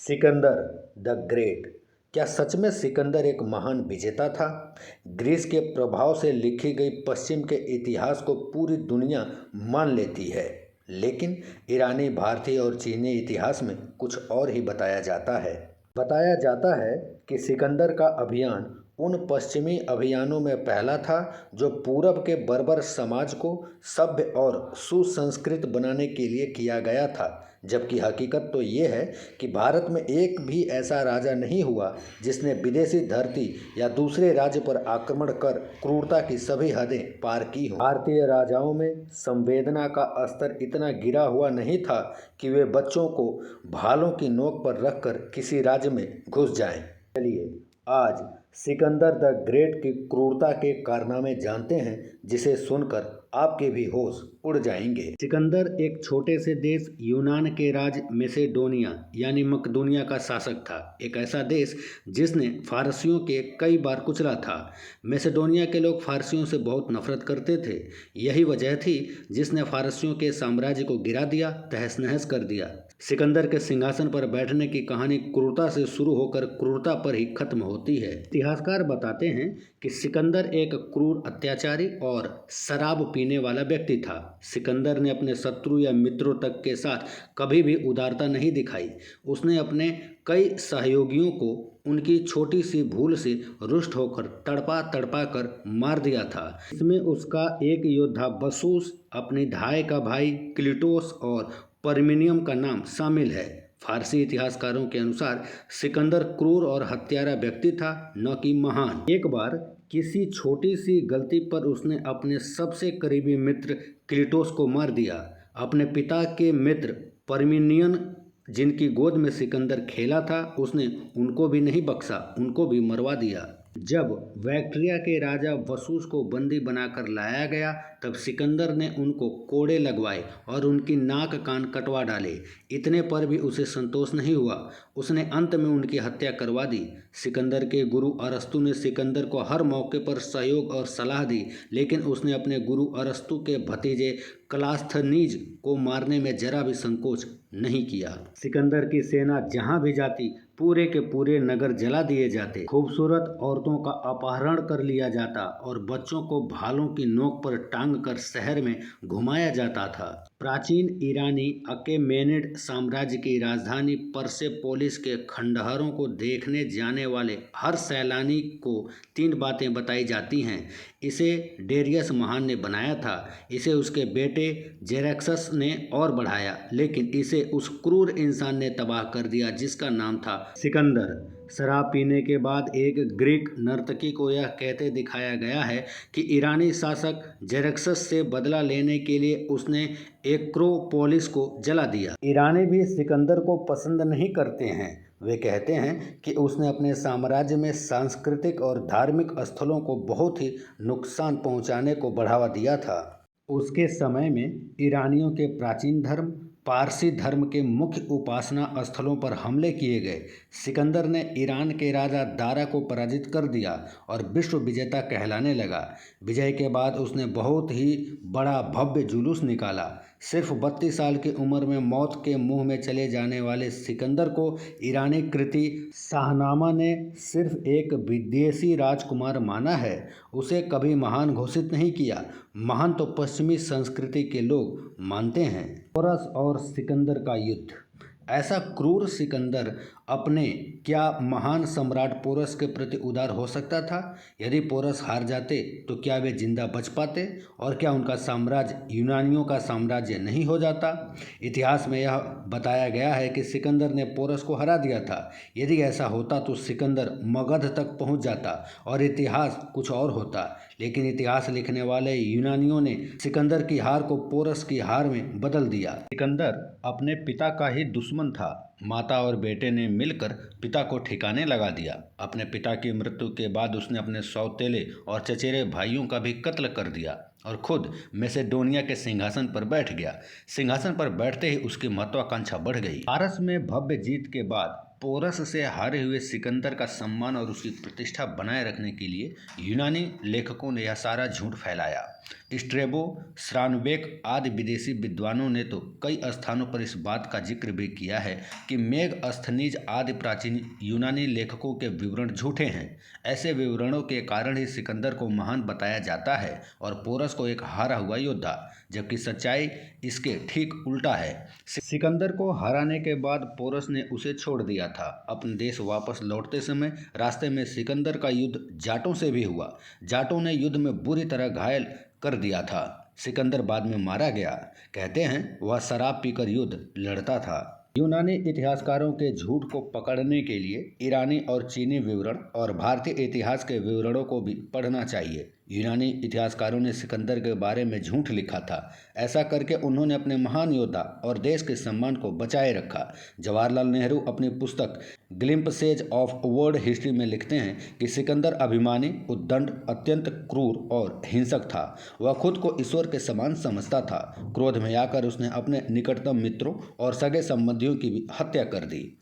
Sikandar the great. क्या सच में सिकंदर एक महान विजेता था? ग्रीस के प्रभाव से लिखी गई पश्चिम के इतिहास को पूरी दुनिया मान लेती है, लेकिन ईरानी, भारतीय और चीनी इतिहास में कुछ और ही बताया जाता है। बताया जाता है कि सिकंदर का अभियान उन पश्चिमी अभियानों में पहला था जो पूरब के बर्बर समाज को सभ्य और सुसंस्कृत बनाने के लिए किया गया था, जबकि हकीकत तो ये है कि भारत में एक भी ऐसा राजा नहीं हुआ जिसने विदेशी धरती या दूसरे राज्य पर आक्रमण कर क्रूरता की सभी हदें पार की हों। भारतीय राजाओं में संवेदना का स्तर इतना गिरा हुआ नहीं था कि वे बच्चों को भालों की नोक पर रखकर किसी राज्य में घुस जाएं। चलिए आज सिकंदर द ग्रेट की क्रूरता के कारनामे जानते हैं, जिसे सुनकर आपके भी होश उड़ जाएंगे। सिकंदर एक छोटे से देश यूनान के राज्य मैसेडोनिया यानी मकदूनिया का शासक था। एक ऐसा देश जिसने फारसियों के कई बार कुचला था। मैसेडोनिया के लोग फारसियों से बहुत नफरत करते थे। यही वजह थी जिसने फारसियों के साम्राज्य को गिरा दिया, तहस नहस कर दिया। सिकंदर के सिंहासन पर बैठने की कहानी क्रूरता से शुरू होकर क्रूरता पर ही खत्म होती है। इतिहासकार बताते हैं कि सिकंदर एक क्रूर, अत्याचारी और शराब पीने वाला व्यक्ति था। सिकंदर ने अपने शत्रु या मित्रों तक के साथ कभी भी उदारता नहीं दिखाई। उसने अपने कई सहयोगियों को उनकी छोटी सी भूल से रुष्ट होकर तड़पा तड़पा कर मार दिया था। इसमें उसका एक योद्धा बसूस, अपनी ढाई का भाई क्लिटोस और परमिनियम का नाम शामिल है। फारसी इतिहासकारों के अनुसार सिकंदर क्रूर और हत्यारा व्यक्ति था, न कि महान। एक बार किसी छोटी सी गलती पर उसने अपने सबसे करीबी मित्र क्लिटोस को मार दिया। अपने पिता के मित्र परमिनियन, जिनकी गोद में सिकंदर खेला था, उसने उनको भी नहीं बख्शा, उनको भी मरवा दिया। जब बैक्ट्रिया के राजा बसूस को बंदी बनाकर लाया गया, तब सिकंदर ने उनको कोड़े लगवाए और उनकी नाक कान कटवा डाले। इतने पर भी उसे संतोष नहीं हुआ। उसने अंत में उनकी हत्या करवा दी। सिकंदर के गुरु अरस्तु ने सिकंदर को हर मौके पर सहयोग और सलाह दी, लेकिन उसने अपने गुरु अरस्तु के भतीजे क्लास्थनीज को मारने में जरा भी संकोच नहीं किया। सिकंदर की सेना जहां भी जाती, पूरे के पूरे नगर जला दिए जाते। खूबसूरत औरतों का अपहरण कर लिया जाता और बच्चों को भालों की नोक पर टांग कर शहर में घुमाया जाता था। प्राचीन ईरानी अकेमेनिड साम्राज्य की राजधानी परसेपोलिस के खंडहरों को देखने जाने वाले हर सैलानी को 3 बातें बताई जाती हैं। इसे डेरियस महान ने बनाया था, इसे उसके बेटे जेरेक्सस ने और बढ़ाया, लेकिन इसे उस क्रूर इंसान ने तबाह कर दिया जिसका नाम था सिकंदर। शराब पीने के बाद एक ग्रीक नर्तकी को यह कहते दिखाया गया है कि ईरानी शासक जेरेक्सस से बदला लेने के लिए उसने एक्रोपोलिस को जला दिया। ईरानी भी सिकंदर को पसंद नहीं करते हैं। वे कहते हैं कि उसने अपने साम्राज्य में सांस्कृतिक और धार्मिक स्थलों को बहुत ही नुकसान पहुंचाने को बढ़ावा दिया था। उसके समय में ईरानियों के प्राचीन धर्म, पारसी धर्म के मुख्य उपासना स्थलों पर हमले किए गए। सिकंदर ने ईरान के राजा दारा को पराजित कर दिया और विश्व विजेता कहलाने लगा। विजय के बाद उसने बहुत ही बड़ा भव्य जुलूस निकाला। सिर्फ 32 साल की उम्र में मौत के मुंह में चले जाने वाले सिकंदर को ईरानी कृति शाहनामा ने सिर्फ एक विदेशी राजकुमार माना है। उसे कभी महान घोषित नहीं किया। महान तो पश्चिमी संस्कृति के लोग मानते हैं। पोरस और सिकंदर का युद्ध। ऐसा क्रूर सिकंदर अपने क्या महान सम्राट पोरस के प्रति उदार हो सकता था? यदि पोरस हार जाते तो क्या वे जिंदा बच पाते, और क्या उनका साम्राज्य यूनानियों का साम्राज्य नहीं हो जाता? इतिहास में यह बताया गया है कि सिकंदर ने पोरस को हरा दिया था। यदि ऐसा होता तो सिकंदर मगध तक पहुंच जाता और इतिहास कुछ और होता, लेकिन इतिहास लिखने वाले यूनानियों ने सिकंदर की हार को पोरस की हार में बदल दिया। सिकंदर अपने पिता का ही दुश्मन था। माता और बेटे ने मिलकर पिता को ठिकाने लगा दिया। अपने पिता की मृत्यु के बाद उसने अपने सौतेले और चचेरे भाइयों का भी कत्ल कर दिया और खुद मैसेडोनिया के सिंहासन पर बैठ गया। सिंहासन पर बैठते ही उसकी महत्वाकांक्षा बढ़ गई। पारस में भव्य जीत के बाद पोरस से हारे हुए सिकंदर का सम्मान और उसकी प्रतिष्ठा बनाए रखने के लिए यूनानी लेखकों ने यह सारा झूठ फैलाया। स्ट्रेबो, श्रानबेक आदि विदेशी विद्वानों ने तो कई स्थानों पर इस बात का जिक्र भी किया है कि मेगस्थनीज आदि प्राचीन यूनानी लेखकों के विवरण झूठे हैं। ऐसे विवरणों के कारण ही सिकंदर को महान बताया जाता है और पोरस को एक हारा हुआ योद्धा, जबकि सच्चाई इसके ठीक उल्टा है। सिकंदर को हराने के बाद पोरस ने उसे छोड़ दिया था। अपने देश वापस लौटते समय रास्ते में सिकंदर का युद्ध जाटों से भी हुआ। जाटों ने युद्ध में बुरी तरह घायल कर दिया था। सिकंदर बाद में मारा गया। कहते हैं वह शराब पीकर युद्ध लड़ता था। यूनानी इतिहासकारों के झूठ को पकड़ने के लिए ईरानी और चीनी विवरण और भारतीय इतिहास के विवरणों को भी पढ़ना चाहिए। यूनानी इतिहासकारों ने सिकंदर के बारे में झूठ लिखा था। ऐसा करके उन्होंने अपने महान योद्धा और देश के सम्मान को बचाए रखा। जवाहरलाल नेहरू अपनी पुस्तक ग्लिम्पसेज ऑफ वर्ल्ड हिस्ट्री में लिखते हैं कि सिकंदर अभिमानी, उद्दंड, अत्यंत क्रूर और हिंसक था। वह खुद को ईश्वर के समान समझता था। क्रोध में आकर उसने अपने निकटतम मित्रों और सगे संबंधियों की भी हत्या कर दी।